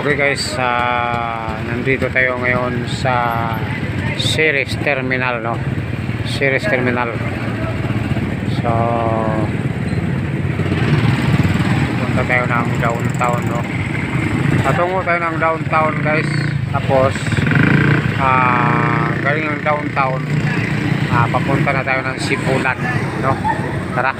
Okay guys, nandito tayo ngayon sa Ceres Terminal, no? Ceres Terminal. So punta tayo ng downtown, no? Patungo tayo ng downtown guys. Tapos galing ng downtown, papunta na tayo ng Sibulan, no? Tara.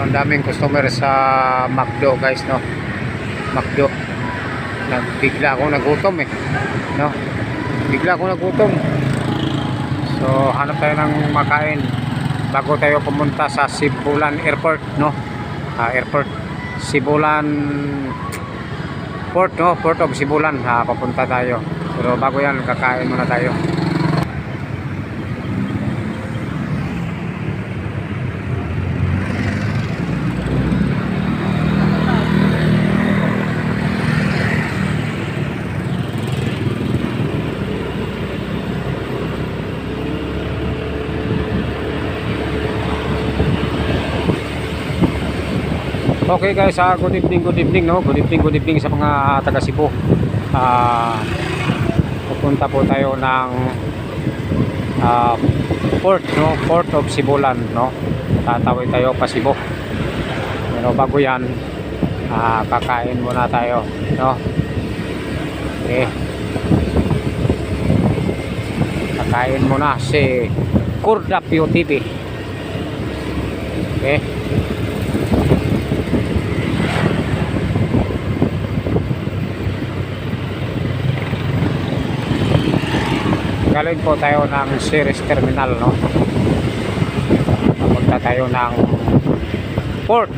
Daming customer sa McDo guys, no? McDo. Bigla akong nagutom no? Bigla akong nagutom. So hanap tayo ng makain bago tayo pumunta sa Sibulan Airport, no? Airport Sibulan Port, no? Port of Sibulan, papunta tayo. Pero bago yan, kakain muna tayo. Okay guys, good evening, no? Good evening sa mga taga Cebu. Pupunta po tayo ng port, no? Port of Sibulan, no? Tatawid tayo pa Cebu. Pero bago yan, kakain muna tayo, no? Okay. Kakain muna si Kurdapio TV. Okay. Galing po tayo ng Ceres Terminal, no? Papunta tayo ng port,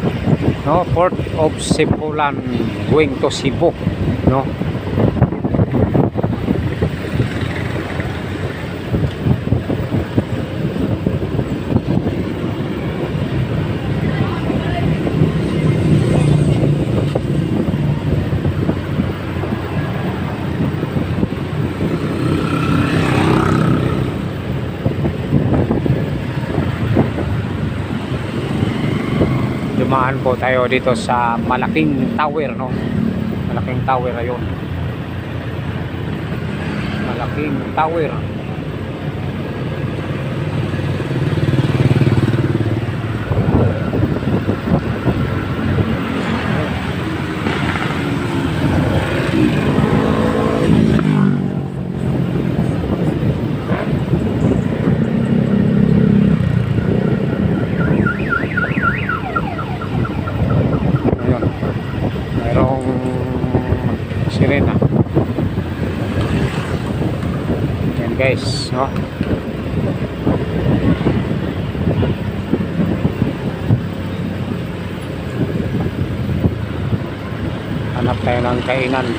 no? Port of Sibulan going to Cebu, no? Dumaan po tayo dito sa malaking tower, no? Malaking tower ayun. Malaking tower. Sirena. Yan guys, no? Hanap tayo ng kainan.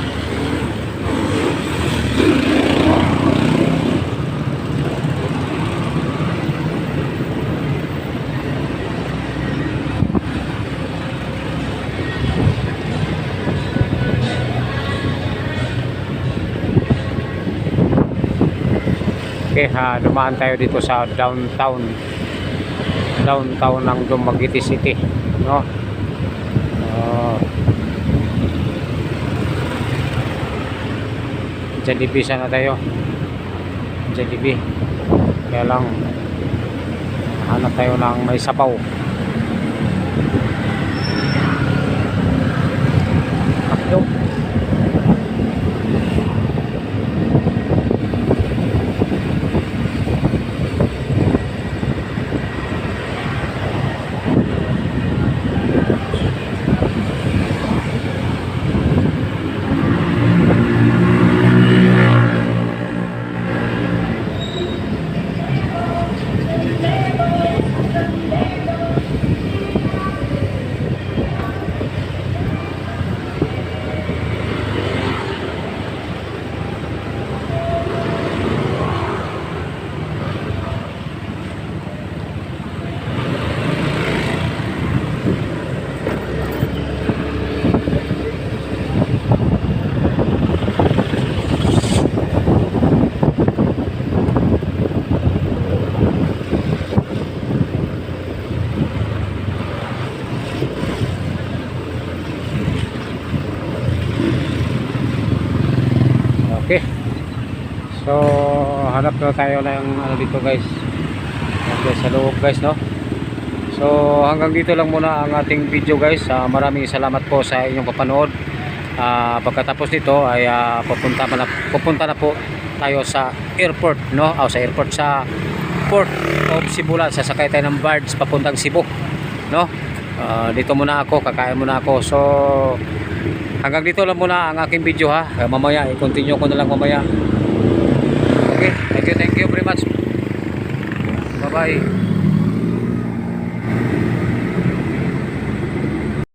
Okay, dumaan tayo dito sa downtown ng Dumaguete City, no? Jollibee sana tayo. Jollibee. Kaya lang hanap tayo ng may sabaw. McDo. So hanap na tayo ng ano dito guys. Okay, sa loob guys, no. So hanggang dito lang muna ang ating video guys. Maraming salamat po sa inyong papanood. Pagkatapos nito ay pupunta na po tayo sa airport, no? Sa airport, sa Port of Sibulan. Sasakay tayo ng barge papuntang Cebu, no? Dito muna ako, kakain muna ako. So hanggang dito lang muna ang aking video ha. Mamaya i-continue ko na lang mamaya. Okay, thank you very much. Bye bye.